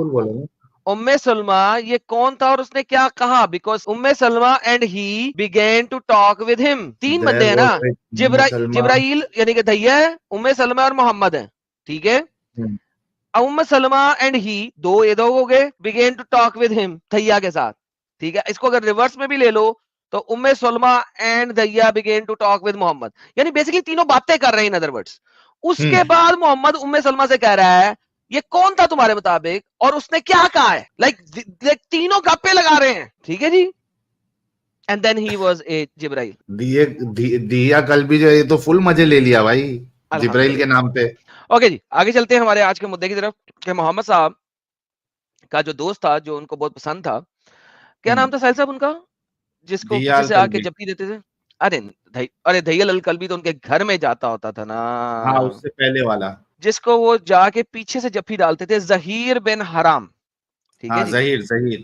سلمہ یہ کون تھا اور اس نے کیا کہا, because Salma and he began to talk with him. 3 بندے ہیں نا, جبرائیل یعنی کہ دھیا ہے, سلمہ اور محمد ہیں, ٹھیک ہے. سلمہ اینڈ ہی 2 ہو گئے, began to talk with him دھیا کے ساتھ, ٹھیک ہے. اس کو اگر ریورس میں بھی لے لو تو Salma and Dhiya began to talk with Muhammad, یعنی بیسیکلی تینوں باتیں کر رہے ہیں. in other words اس کے بعد محمد سلمہ سے کہہ رہا ہے یہ کون تھا تمہارے مطابق اور اس نے کیا کہا ہے, لائک تینوں گپے لگا رہے ہیں, ٹھیک ہے جی. And then he was a جبرائیل. دیا قلبی جو یہ تو فل مزے لے لیا بھائی جبرائیل کے نام پہ. اوکے جی, آگے چلتے ہیں ہمارے آج کے مدعے کی طرف کہ محمد صاحب کا جو دوست تھا جو ان کو بہت پسند تھا, کیا نام تھا ساحل صاحب ان کا, جس کو جسے آ کے جپی دیتے تھے؟ ارے ارے دھیل الکلبی تو ان کے گھر میں جاتا ہوتا تھا نا, ہاں اس سے پہلے والا, جس کو وہ جا کے پیچھے سے جفی ڈالتے تھے, ظہیر بن حرام. ٹھیک ہے ہاں جی, ظہیر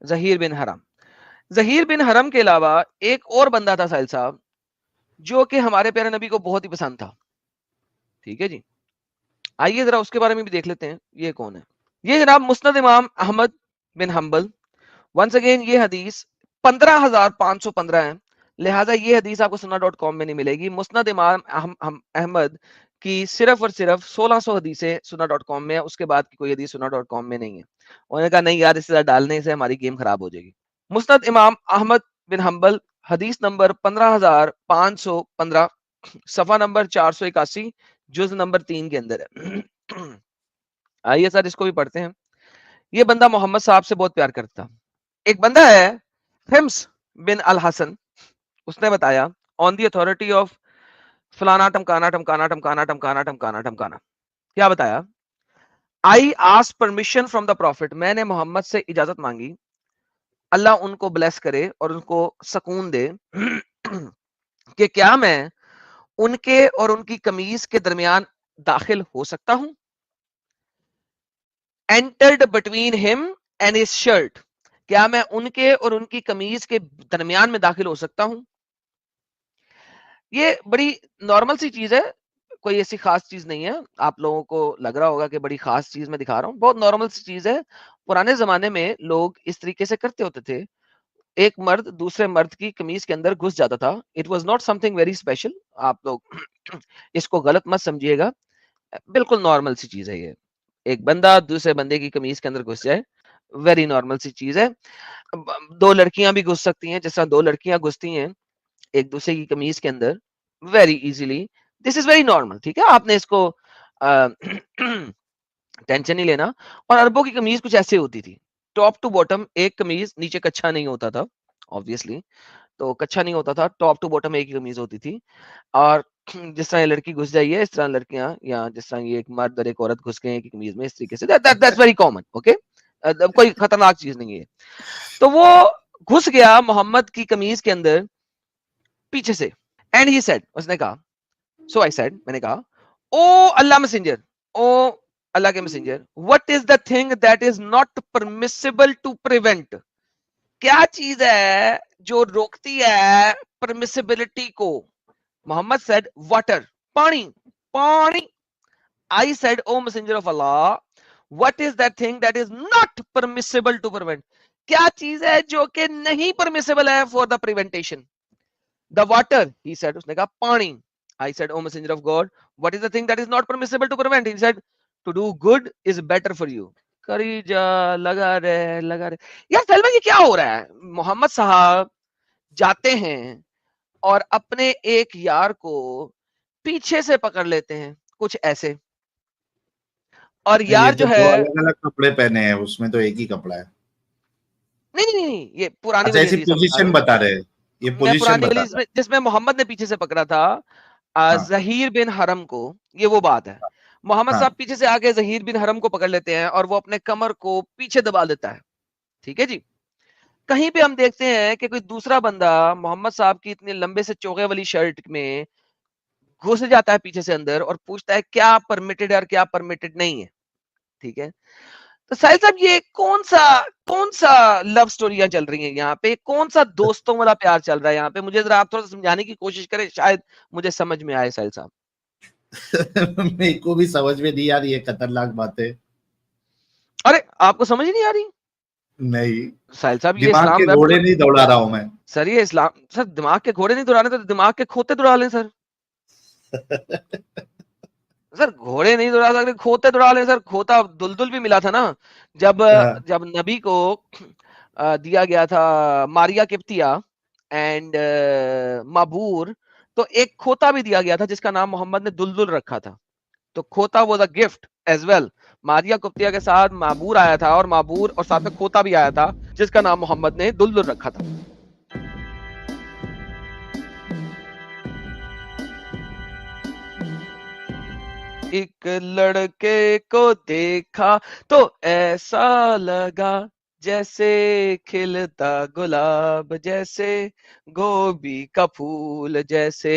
ظہیر بن حرام. ظہیر بن حرم کے علاوہ ایک اور بندہ تھا ساحل صاحب, جو کہ ہمارے پیارے نبی کو بہت ہی پسند تھا. ٹھیک ہے جی, آئیے ذرا اس کے بارے میں بھی دیکھ لیتے ہیں یہ کون ہے. یہ جناب مسند امام احمد بن حنبل. ونس اگین یہ حدیث 15,515 ہے, لہٰذا یہ حدیث آپ کو sunnah.com میں نہیں ملے گی. مسند امام احمد کی صرف اور صرف 1600 حدیثیں sunnah.com میں, اس کے بعد کی کوئی حدیث sunnah.com میں نہیں ہے. انہوں نے کہا نہیں یار, اس سے ڈالنے سے ہماری گیم خراب ہو جائے گی. مسند امام احمد بن حنبل, حدیث نمبر 15,515, صفحہ نمبر 481, جز نمبر 3 کے اندر ہے. آئیے سر اس کو بھی پڑھتے ہیں. یہ بندہ محمد صاحب سے بہت پیار کرتا تھا. ایک بندہ ہے حمص بن الحسن, اس نے بتایا آن دی اتھارٹی آف فلانا ٹمکانا ٹمکانا ٹمکانا ٹمکانا ٹمکانا ٹمکانا, کیا بتایا, آئی آس پرمیشن فرام دا پروفٹ, میں نے محمد سے اجازت مانگی, اللہ ان کو بلیس کرے اور ان کو سکون دے, کہ کیا میں ان کے اور ان کی قمیض کے درمیان داخل ہو سکتا ہوں. entered between him and his shirt, کیا میں ان کے اور ان کی قمیض کے درمیان میں داخل ہو سکتا ہوں. یہ بڑی نارمل سی چیز ہے, کوئی ایسی خاص چیز نہیں ہے. آپ لوگوں کو لگ رہا ہوگا کہ بڑی خاص چیز میں دکھا رہا ہوں, بہت نارمل سی چیز ہے. پرانے زمانے میں لوگ اس طریقے سے کرتے ہوتے تھے, ایک مرد دوسرے مرد کی قمیض کے اندر گھس جاتا تھا. It was not some thing very special, آپ لوگ اس کو غلط مت سمجھیے گا, بالکل نارمل سی چیز ہے یہ. ایک بندہ دوسرے بندے کی قمیض کے اندر گھس جائے, ویری نارمل سی چیز ہے. دو لڑکیاں بھی گھس سکتی ہیں, جس طرح دو لڑکیاں گھستی ہیں ایک دوسرے کی قمیض کے اندر very easily. This is very normal. ٹھیک ہے, آپ نے اس کو ٹینشن نہیں لینا. اور عربوں کی قمیض کچھ ایسے ہوتی تھی, ٹاپ ٹو باٹم ایک قمیض, نیچے کچھا نہیں ہوتا تھا obviously, تو کچھا نہیں ہوتا تھا, ٹاپ ٹو باٹم ایک ہی قمیض ہوتی تھی. اور جس طرح یہ لڑکی گھس جائی ہے اس طرح لڑکیاں, یا جس طرح یہ ایک مرد اور ایک عورت گھس گئے ہیں قمیض میں, اس طریقے سے that's very common. اوکے, کوئی خطرناک چیز نہیں ہے. تو وہ گھس گیا محمد کی قمیض کے اندر پیچھے سے, اینڈ ہی سیڈ, اس نے کہا, سو آئی سیڈ, میں نے کہا, او اللہ میسنجر, او اللہ کے messenger, what is the thing that is not permissible to prevent, کیا چیز ہے جو روکتی ہے پرمیسیبلٹی کو. محمد said water, پانی, پانی. I said, O messenger of Allah, what is that thing that is not permissible to prevent, کیا چیز ہے جو کہ نہیں permissible ہے for the prevention. The water, he said, اس نے کہا پانی. I said, O messenger of God, what is the thing that is not permissible to prevent? He said, to do good is better for you. کری جا, لگا رہے, لگا رہے. یار سلمان یہ کیا ہو رہا ہے, محمد صاحب جاتے ہیں اور اپنے ایک یار کو پیچھے سے پکڑ لیتے ہیں کچھ ایسے, اور یار یہ تو جو ہے دو الگ الگ کپڑے پہنے ہیں, اس میں تو ایک ہی کپڑا ہے. نہیں, یہ پرانی اچھا والی ایسی حدیث میں بتا رہا پوزیشن ہوں, بتا رہے, یہ میں پوزیشن پرانی بتا والی رہا. جس میں محمد نے پیچھے سے پکڑا تھا ہاں ظہیر بن حرم کو, یہ وہ بات ہے. محمد ہاں صاحب پیچھے سے آگے ظہیر بن حرم کو پکڑ لیتے ہیں اور وہ اپنے کمر کو پیچھے دبا دیتا ہے. ٹھیک ہے جی, کہیں پہ ہم دیکھتے ہیں کہ کوئی دوسرا بندہ محمد صاحب کی اتنے لمبے سے چوغے والی شرٹ میں گھس جاتا ہے پیچھے سے اندر اور پوچھتا ہے کیا پرمیٹڈ ہے اور کیا پرمیٹڈ نہیں ہے. ٹھیک ہے, تو ساحل صاحب یہ کون سا لو سٹوریاں چل رہی ہیں یہاں پہ, کون سا دوستوں والا پیار چل رہا ہے یہاں پہ, مجھے ذرا آپ تھوڑا سمجھانے کی کوشش کریں, شاید مجھے سمجھ میں آئے. ساحل صاحب میرے کو بھی سمجھ میں نہیں آ رہی ہے خطرناک باتیں. ارے آپ کو سمجھ نہیں آ رہی نہیں, ساحل صاحب, یہ دماغ اسلام کے ویب گھوڑے نہیں دوڑا رہا ہوں میں. سر, یہ اسلام سر, دماغ کے گھوڑے نہیں دوڑانے تو دماغ کے کھوتے دوڑا لیں سر. سر گھوڑے نہیں دوڑا سکتے, کھوتے دوڑا لیں سر. کھوتا دلدل بھی ملا تھا نا جب نبی کو دیا گیا تھا ماریا کپتیا اینڈ مابور, تو ایک کھوتا بھی دیا گیا تھا جس کا نام محمد نے دلدل رکھا تھا. تو کھوتا was a gift as well. Maria Qibtiyya کے ساتھ مابور آیا تھا, اور مابور اور ساتھ میں کھوتا بھی آیا تھا جس کا نام محمد نے دلدل رکھا تھا. ایک لڑکے کو دیکھا تو ایسا لگا جیسے کھلتا گلاب، جیسے گوبھی کا پھول، جیسے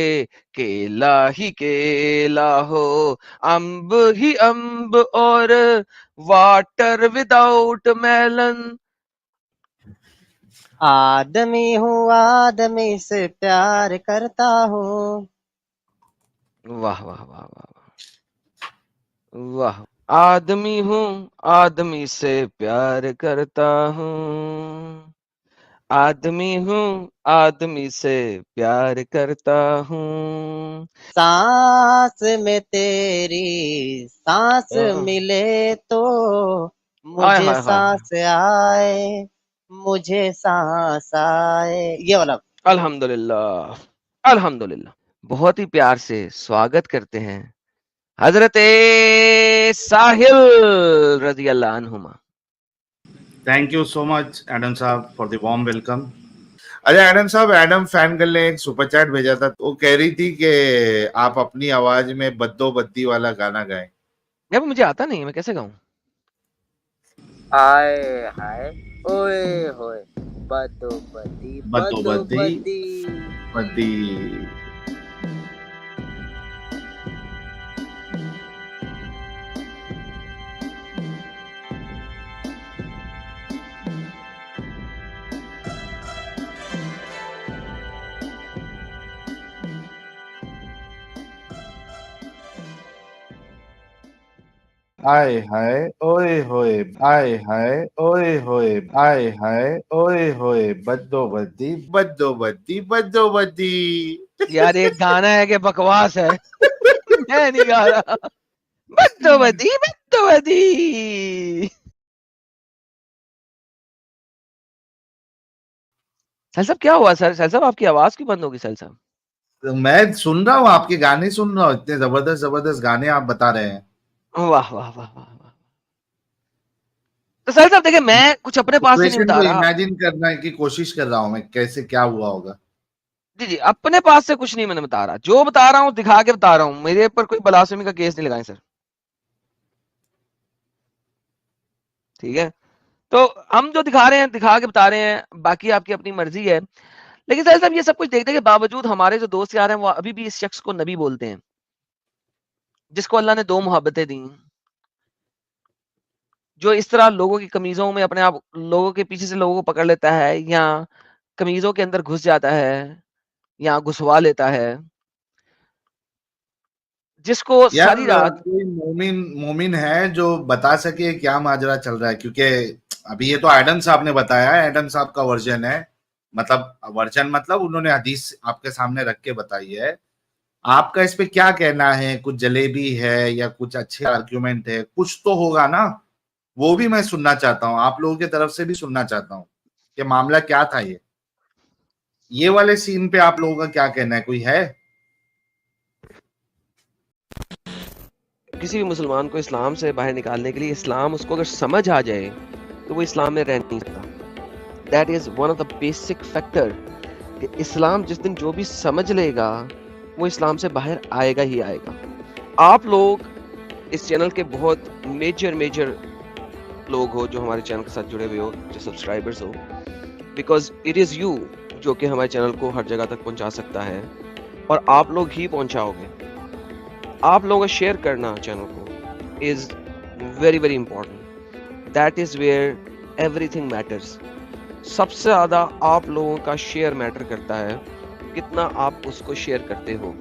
کیلا ہی کیلا ہو، امب ہی امب اور واٹر وداؤٹ میلن. آدمی ہوں آدمی سے پیار کرتا ہوں. واہ واہ واہ واہ واہ. آدمی ہوں آدمی سے پیار کرتا ہوں، آدمی ہوں آدمی سے پیار کرتا ہوں. سانس میں تیری سانس ملے تو ہائے مجھے ہائے ہائے سانس آئے، مجھے سانس آئے. یہ والا الحمدللہ الحمدللہ. بہت ہی پیار سے سواگت کرتے ہیں حضرت ساحل رضی اللہ عنہما. Thank you so much Adam صاحب فار دی وارم ویلکم. اچھا ایڈم صاحب، ایڈم فین گرل نے ایک سپر چیٹ بھیجا تھا، وہ کہہ رہی تھی کہ آپ اپنی آواز میں بدو بدی والا گانا گائیں. اب مجھے آتا نہیں ہے، میں کیسے گاؤں؟ ہائے ہائے اوئے ہوئے بدو بدی بدو بدو بدی بدی. بدی. آئے ہائے اوئے ہوئے، آئے ہائے اوئے ہوئے، آئے ہائے اوئے ہوئے، بدو بدی بدو بدی بدو بدی. یار ایک گانا ہے کہ بکواس ہے، میں نہیں گا رہا. بدو بدی بدو بدی. سہیل صاحب کیا ہوا؟ سر سہیل صاحب آپ کی آواز کیوں بند ہوگی؟ سہیل صاحب میں سن رہا ہوں آپ کے گانے، سن رہا ہوں، اتنے زبردست زبردست گانے آپ بتا رہے ہیں. واہ واہ واہ واہ. تو سہیل صاحب دیکھیں، میں کچھ اپنے پاس سے نہیں سچویشن بتا کو رہا. امیجن کرنے کی کوشش کر رہا ہوں میں، کیسے کیا ہوا ہوگا. جی جی، اپنے پاس سے کچھ نہیں میں نے بتا رہا، جو بتا رہا ہوں دکھا کے بتا رہا ہوں. میرے اوپر کوئی بلاسفمی کا کیس نہیں لگائیں سر، ٹھیک ہے؟ تو ہم جو دکھا رہے ہیں دکھا کے بتا رہے ہیں، باقی آپ کی اپنی مرضی ہے. لیکن سہیل صاحب یہ سب کچھ دیکھنے کے باوجود ہمارے جو دوست یار ہیں وہ ابھی بھی اس شخص کو نبی بولتے ہیں، جس کو اللہ نے دو محبتیں دی، جو اس طرح لوگوں کی کمیزوں میں اپنے آپ لوگوں کے پیچھے سے لوگوں کو پکڑ لیتا ہے، یا کمیزوں کے اندر گھس جاتا ہے، یا گھسوا لیتا ہے، جس کو یار ساری رات. کوئی مومن ہے جو بتا سکے کیا ماجرا چل رہا ہے؟ کیونکہ ابھی یہ تو ایڈم صاحب نے بتایا ہے، ایڈم صاحب کا ورژن ہے، مطلب انہوں نے حدیث آپ کے سامنے رکھ کے بتائی ہے. آپ کا اس پہ کیا کہنا ہے؟ کچھ جلیبی ہے یا کچھ اچھے آرگیومنٹ ہے؟ کچھ تو ہوگا نا، وہ بھی میں سننا چاہتا ہوں، آپ لوگوں کی طرف سے بھی سننا چاہتا ہوں کہ معاملہ کیا تھا. یہ والے سین پہ آپ لوگوں کا کیا کہنا ہے؟ کوئی ہے؟ کسی بھی مسلمان کو اسلام سے باہر نکالنے کے لیے، اسلام اس کو اگر سمجھ آ جائے تو وہ اسلام میں رہ نہیں سکتا. That is one of the basic factor کہ اسلام جس دن جو بھی سمجھ لے گا وہ اسلام سے باہر آئے گا ہی آئے گا. آپ لوگ اس چینل کے بہت میجر لوگ ہو جو ہمارے چینل کے ساتھ جڑے ہوئے ہو، جو subscribers who, because it is you جو کہ ہمارے چینل کو ہر جگہ تک پہنچا سکتا ہے، اور آپ لوگ ہی پہنچاؤ گے. آپ لوگوں کا شیئر کرنا چینل کو is very important. That is where everything matters. سب سے زیادہ آپ لوگوں کا شیئر میٹر کرتا ہے، کتنا آپ اس کو شیئر کرتے ہو.